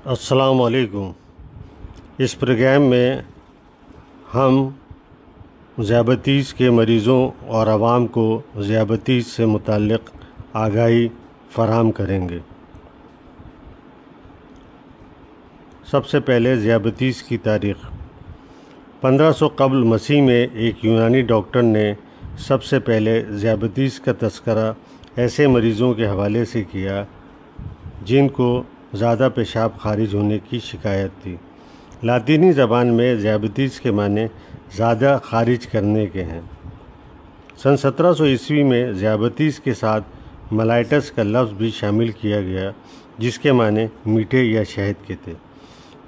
السلام علیکم۔ اس پروگرام میں ہم ذیابیطس کے مریضوں اور عوام کو ذیابیطس سے متعلق آگاہی فراہم کریں گے۔ سب سے پہلے ذیابیطس کی تاریخ۔ 1500 قبل مسیح میں ایک یونانی ڈاکٹر نے سب سے پہلے ذیابیطس کا تذکرہ ایسے مریضوں کے حوالے سے کیا جن کو زیادہ پیشاب خارج ہونے کی شکایت تھی۔ لاطینی زبان میں ذیابیطس کے معنی زیادہ خارج کرنے کے ہیں۔ سن 1700 عیسوی میں ذیابیطس کے ساتھ ملائٹس کا لفظ بھی شامل کیا گیا جس کے معنی میٹھے یا شہد کے تھے۔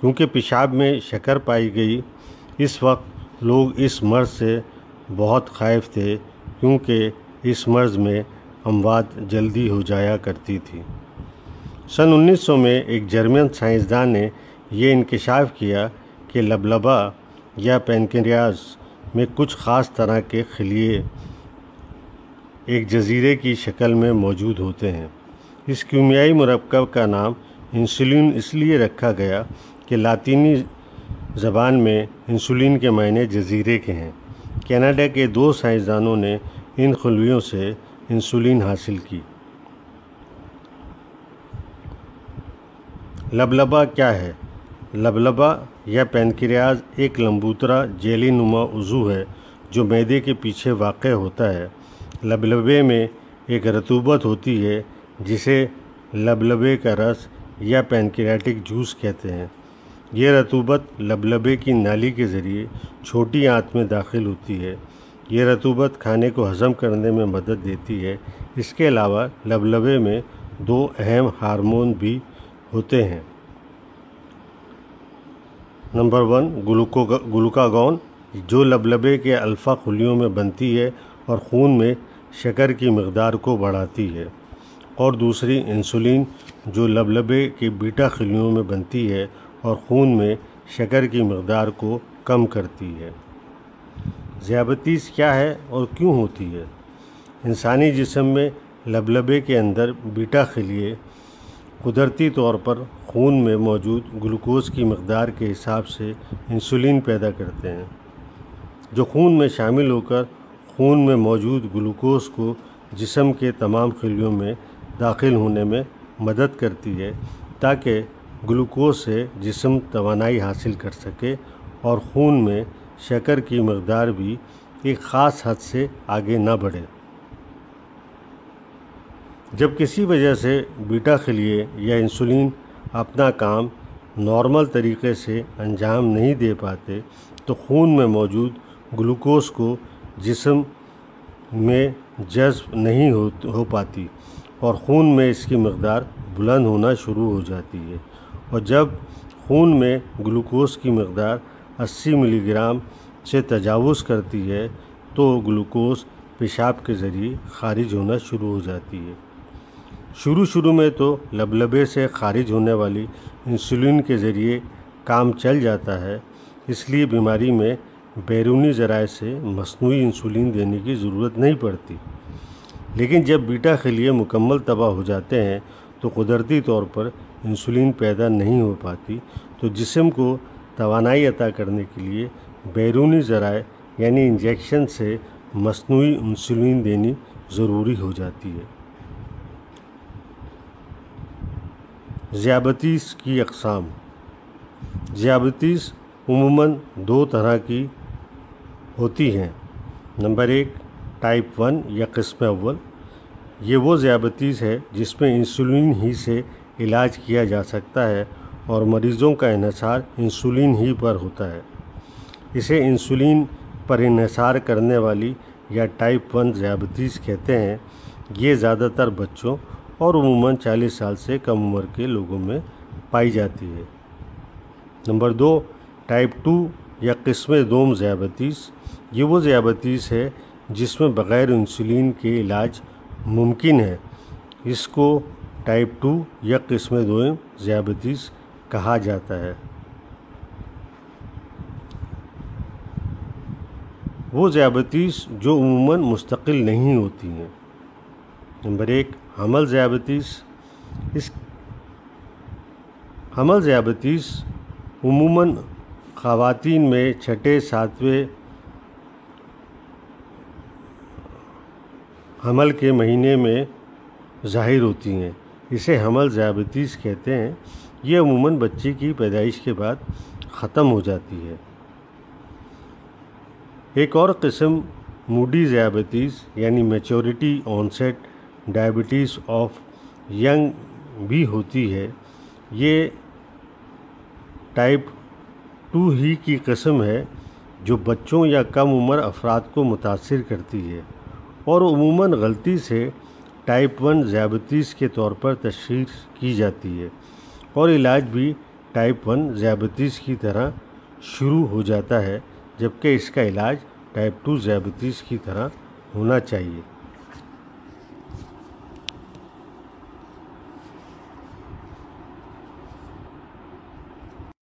کیونکہ پیشاب میں شکر پائی گئی، اس وقت لوگ اس مرض سے بہت خائف تھے کیونکہ اس مرض میں اموات جلدی ہو جایا کرتی تھی۔ سن 1900 میں ایک جرمن سائنسدان نے یہ انکشاف کیا کہ لبلبہ یا پینکریاس میں کچھ خاص طرح کے خلیے ایک جزیرے کی شکل میں موجود ہوتے ہیں۔ اس کیمیائی مرکب کا نام انسولین اس لیے رکھا گیا کہ لاطینی زبان میں انسولین کے معنی جزیرے کے ہیں۔ کینیڈا کے 2 سائنسدانوں نے ان خلیوں سے انسولین حاصل کی۔ لبلبہ کیا ہے؟ لبلبہ یا پینکریاس ایک لمبوترا جیلی نما عضو ہے جو معدے کے پیچھے واقع ہوتا ہے۔ لبلبے میں ایک رطوبت ہوتی ہے جسے لبلبے کا رس یا پینکریاٹک جوس کہتے ہیں۔ یہ رطوبت لبلبے کی نالی کے ذریعے چھوٹی آنت میں داخل ہوتی ہے۔ یہ رطوبت کھانے کو ہضم کرنے میں مدد دیتی ہے۔ اس کے علاوہ لبلبے میں 2 اہم ہارمون بھی ہوتے ہیں۔ نمبر 1 گلوکاگون جو لبلبے کے الفا خلیوں میں بنتی ہے اور خون میں شکر کی مقدار کو بڑھاتی ہے، اور دوسری انسولین جو لبلبے کے بیٹا خلیوں میں بنتی ہے اور خون میں شکر کی مقدار کو کم کرتی ہے۔ ذیابیطس کیا ہے اور کیوں ہوتی ہے؟ انسانی جسم میں لبلبے کے اندر بیٹا خلیے قدرتی طور پر خون میں موجود گلوکوز کی مقدار کے حساب سے انسولین پیدا کرتے ہیں، جو خون میں شامل ہو کر خون میں موجود گلوکوز کو جسم کے تمام خلیوں میں داخل ہونے میں مدد کرتی ہے تاکہ گلوکوز سے جسم توانائی حاصل کر سکے اور خون میں شکر کی مقدار بھی ایک خاص حد سے آگے نہ بڑھے۔ جب کسی وجہ سے بیٹا خلیے یا انسولین اپنا کام نارمل طریقے سے انجام نہیں دے پاتے تو خون میں موجود گلوکوز کو جسم میں جذب نہیں ہو پاتی اور خون میں اس کی مقدار بلند ہونا شروع ہو جاتی ہے، اور جب خون میں گلوکوز کی مقدار 80 ملی گرام سے تجاوز کرتی ہے تو گلوکوز پیشاب کے ذریعے خارج ہونا شروع ہو جاتی ہے۔ شروع میں تو لبلبے سے خارج ہونے والی انسولین کے ذریعے کام چل جاتا ہے، اس لیے بیماری میں بیرونی ذرائع سے مصنوعی انسولین دینے کی ضرورت نہیں پڑتی۔ لیکن جب بیٹا خلیے مکمل تباہ ہو جاتے ہیں تو قدرتی طور پر انسولین پیدا نہیں ہو پاتی، تو جسم کو توانائی عطا کرنے کے لیے بیرونی ذرائع یعنی انجیکشن سے مصنوعی انسولین دینی ضروری ہو جاتی ہے۔ ذیابیطس کی اقسام۔ ذیابیطس عموماً 2 طرح کی ہوتی ہیں۔ نمبر 1 ٹائپ 1 یا قسم اول۔ یہ وہ ذیابیطس ہے جس میں انسولین ہی سے علاج کیا جا سکتا ہے اور مریضوں کا انحصار انسولین ہی پر ہوتا ہے۔ اسے انسولین پر انحصار کرنے والی یا ٹائپ 1 ذیابیطس کہتے ہیں۔ یہ زیادہ تر بچوں اور عموماً 40 سال سے کم عمر کے لوگوں میں پائی جاتی ہے۔ نمبر 2 ٹائپ 2 یا قسم دوم ذیابیطس۔ یہ وہ ذیابیطس ہے جس میں بغیر انسولین کے علاج ممکن ہے۔ اس کو ٹائپ 2 یا قسم دوم ذیابیطس کہا جاتا ہے۔ وہ ذیابیطس جو عموماً مستقل نہیں ہوتی ہیں۔ نمبر 1 حمل ذیابیطس۔ حمل ذیابیطس عموماً خواتین میں 6-7ویں حمل کے مہینے میں ظاہر ہوتی ہیں۔ اسے حمل ذیابیطس کہتے ہیں۔ یہ عموماً بچے کی پیدائش کے بعد ختم ہو جاتی ہے۔ ایک اور قسم موڈی ذیابیطس یعنی میچورٹی آنسیٹ ڈائبٹیز آف ینگ بھی ہوتی ہے۔ یہ ٹائپ 2 ہی کی قسم ہے جو بچوں یا کم عمر افراد کو متاثر کرتی ہے اور عموماً غلطی سے ٹائپ 1 ذیابیطس کے طور پر تشخیص کی جاتی ہے اور علاج بھی ٹائپ 1 ذیابیطس کی طرح شروع ہو جاتا ہے، جبکہ اس کا علاج ٹائپ 2 ذیابیطس کی طرح ہونا چاہیے۔